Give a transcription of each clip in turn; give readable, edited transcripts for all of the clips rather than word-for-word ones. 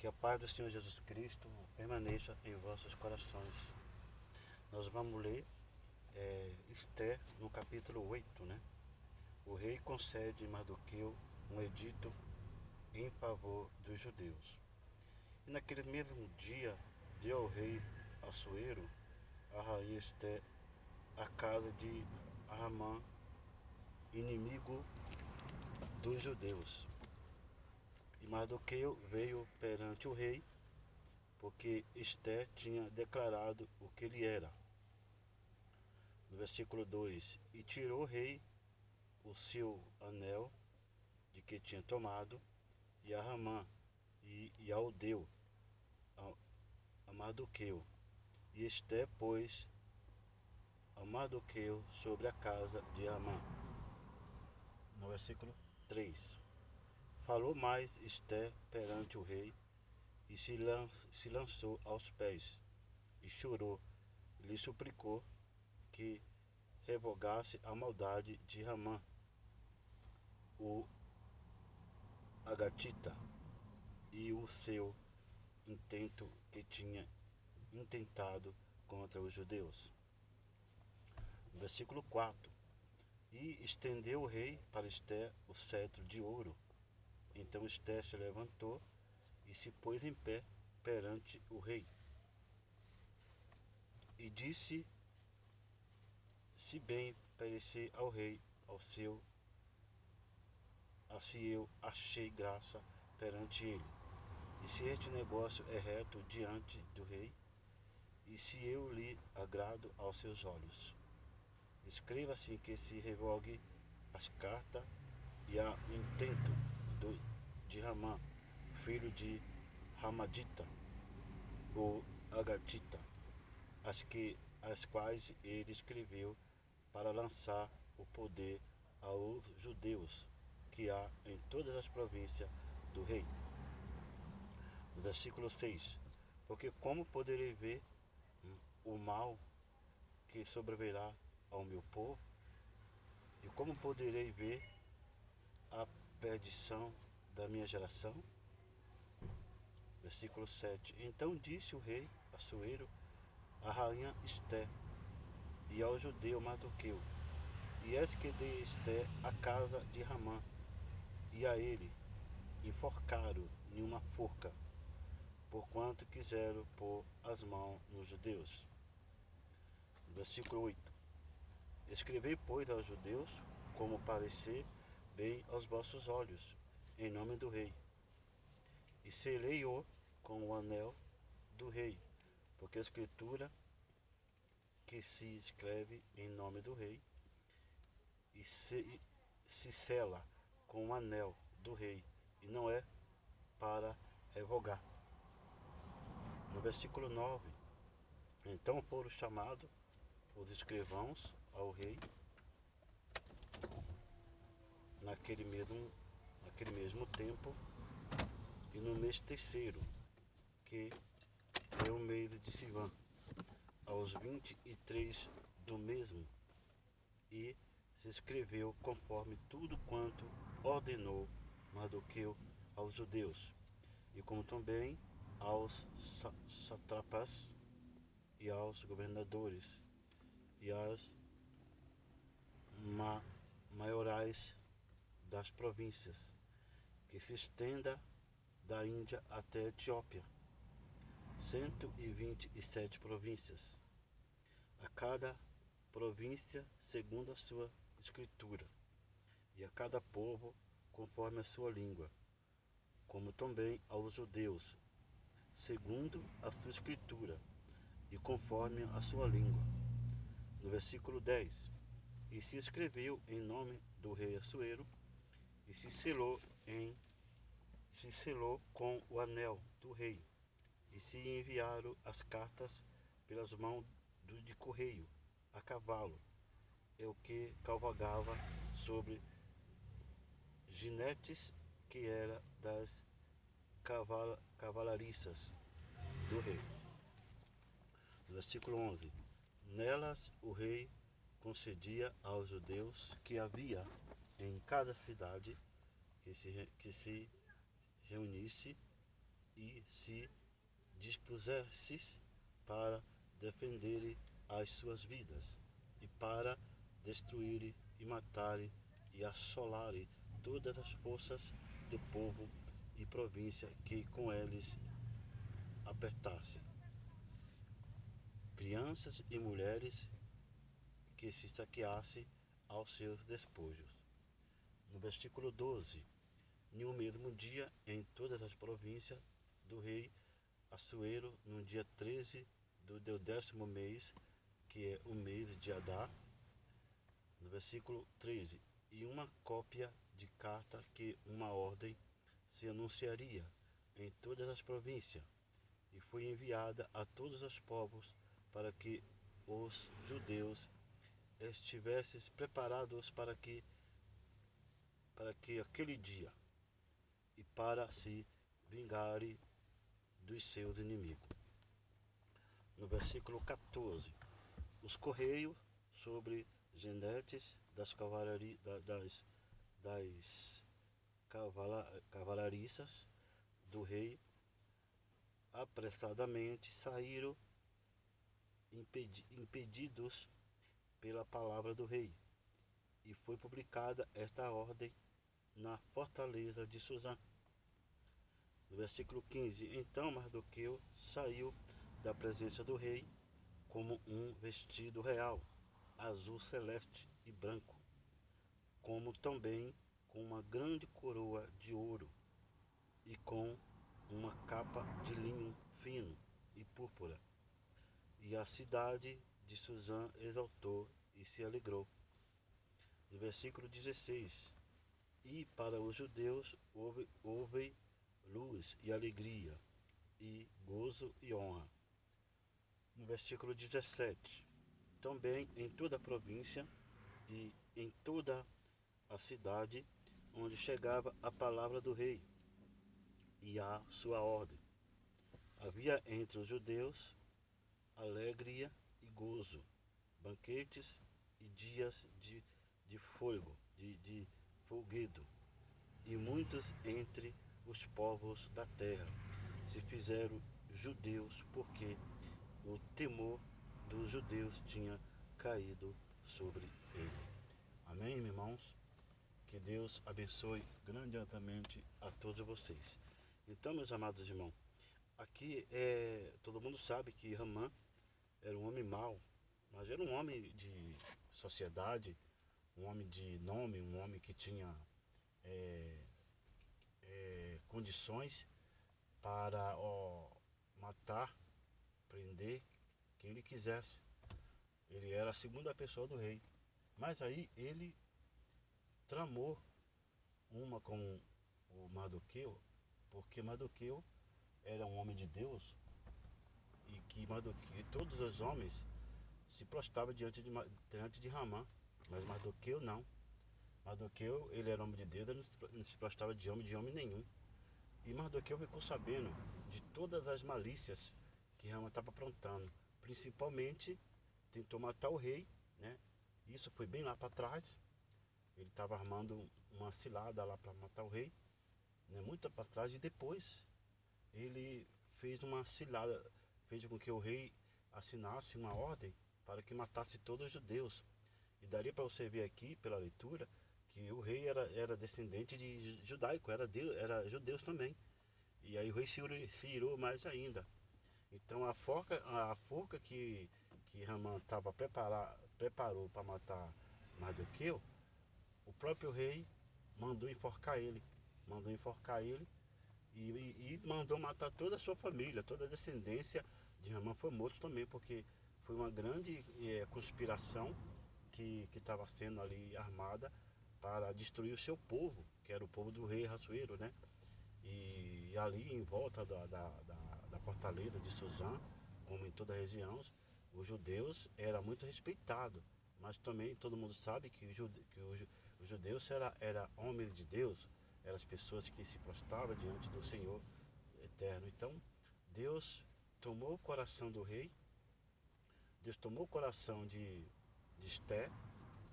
Que a paz do Senhor Jesus Cristo permaneça em vossos corações. Nós vamos ler Esther no capítulo 8, né? O rei concede Mardoqueu um edito em favor dos judeus. E naquele mesmo dia deu ao rei Assuero, a rainha Esther, a casa de Amã, inimigo dos judeus. E Mardoqueu veio perante o rei, porque Esther tinha declarado o que ele era. No versículo 2: E tirou o rei o seu anel de que tinha tomado, e a Ramã, e ao deu a Mardoqueu. E Esther pôs a Mardoqueu sobre a casa de Amã. No versículo 3: Falou mais Esther perante o rei, e se lançou aos pés, e chorou, e lhe suplicou que revogasse a maldade de Ramã, o Agatita, e o seu intento que tinha intentado contra os judeus. Versículo 4: E estendeu o rei para Esther o cetro de ouro. Então Esther se levantou e se pôs em pé perante o rei. E disse: Se bem parecer ao rei, assim eu achei graça perante ele. E se este negócio é reto diante do rei, e se eu lhe agrado aos seus olhos, escreva assim que se revogue as cartas e a intento de Ramã, filho de Ramadita, o Agatita, as quais ele escreveu para lançar o poder aos judeus que há em todas as províncias do rei. No versículo 6: Porque como poderei ver o mal que sobrevirá ao meu povo? E como poderei ver a perdição da minha geração? Versículo 7: Então disse o rei Assuero à rainha Esther e ao judeu Mardoqueu: E eis que dei Esther a casa de Ramã, e a ele enforcaram em uma forca, porquanto quiseram pôr as mãos nos judeus. Versículo 8: Escrevei, pois, aos judeus, como parecer bem aos vossos olhos, em nome do rei. E selei-o com o anel do rei, porque a escritura que se escreve em nome do rei, e se sela com o anel do rei, e não é para revogar. No versículo 9: Então foram chamados os escrivãos ao rei naquele mesmo tempo, e no mês terceiro, que é o mês de Sivan, aos 23 do mesmo, e se escreveu conforme tudo quanto ordenou Mardoqueu aos judeus, e como também aos sátrapas e aos governadores e aos maiorais das províncias, que se estenda da Índia até a Etiópia, 127 províncias, a cada província segundo a sua escritura, e a cada povo conforme a sua língua, como também aos judeus, segundo a sua escritura, e conforme a sua língua. No versículo 10: E se escreveu em nome do rei Assuero, e se selou com o anel do rei, e se enviaram as cartas pelas mãos dos de correio, a cavalo, é o que cavalgava sobre ginetes, que era das cavalariças do rei. Versículo 11: Nelas o rei concedia aos judeus que havia em cada cidade que se reunisse e se dispusesses para defenderem as suas vidas e para destruírem e matarem e assolarem todas as forças do povo e província que com eles apertassem, crianças e mulheres que se saqueassem aos seus despojos. No versículo 12, no mesmo dia, em todas as províncias do rei Assuero, no dia 13 do 10º mês, que é o mês de Adar, no versículo 13, e uma cópia de carta que uma ordem se anunciaria em todas as províncias, e foi enviada a todos os povos para que os judeus estivessem preparados para que aquele dia e para se vingarem dos seus inimigos. No versículo 14, os correios sobre genetes das cavalariças do rei apressadamente saíram impedidos pela palavra do rei, e foi publicada esta ordem na fortaleza de Suzã. No versículo 15, então Mardoqueu saiu da presença do rei como um vestido real, azul celeste e branco, como também com uma grande coroa de ouro e com uma capa de linho fino e púrpura. E a cidade de Suzã exaltou e se alegrou. No versículo 16, e para os judeus houve luz e alegria, e gozo e honra. No versículo 17, também em toda a província e em toda a cidade onde chegava a palavra do rei e a sua ordem, havia entre os judeus alegria e gozo, banquetes e dias de folguedo, e muitos entre os povos da terra se fizeram judeus, porque o temor dos judeus tinha caído sobre ele. Amém, irmãos? Que Deus abençoe grandiosamente a todos vocês. Então, meus amados irmãos, aqui todo mundo sabe que Ramã era um homem mau, mas era um homem de sociedade, um homem de nome, um homem que tinha condições para matar, prender quem ele quisesse. Ele era a segunda pessoa do rei. Mas aí ele tramou uma com o Mardoqueu, porque Mardoqueu era um homem de Deus e que Mardoqueu, todos os homens se prostravam diante de Ramã, mas Mardoqueu não. Mardoqueu, ele era homem de Deus, ele não se prostrava de homem nenhum. E Mardoqueu ficou sabendo de todas as malícias que Ramã estava aprontando. Principalmente tentou matar o rei, né? Isso foi bem lá para trás. Ele estava armando uma cilada lá para matar o rei, né? Muito para trás. E depois ele fez uma cilada, fez com que o rei assinasse uma ordem para que matasse todos os judeus. E daria para você ver aqui pela leitura que o rei era descendente de judaico, era judeus também. E aí o rei se irou mais ainda. Então a forca que Ramã preparou para matar Mardoqueu, o próprio rei mandou enforcar ele. E mandou matar toda a sua família, toda a descendência de Ramã foi morto também, porque foi uma grande conspiração que estava sendo ali armada para destruir o seu povo, que era o povo do rei Assuero, né? E ali em volta da fortaleza de Suzã, como em toda a região, os judeus era muito respeitado, mas também todo mundo sabe que os judeus era homens de Deus, eram as pessoas que se prostravam diante do Senhor eterno. Então Deus tomou o coração do rei, Deus tomou o coração de Esté,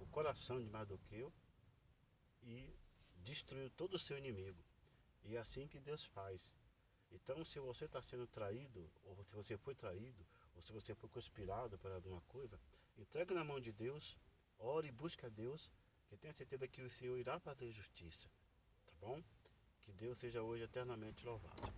o coração de Mardoqueu, e destruiu todo o seu inimigo. E é assim que Deus faz. Então, se você está sendo traído, ou se você foi traído, ou se você foi conspirado por alguma coisa, entregue na mão de Deus, ore e busque a Deus, que tenha certeza que o Senhor irá fazer justiça, tá bom? Que Deus seja hoje eternamente louvado.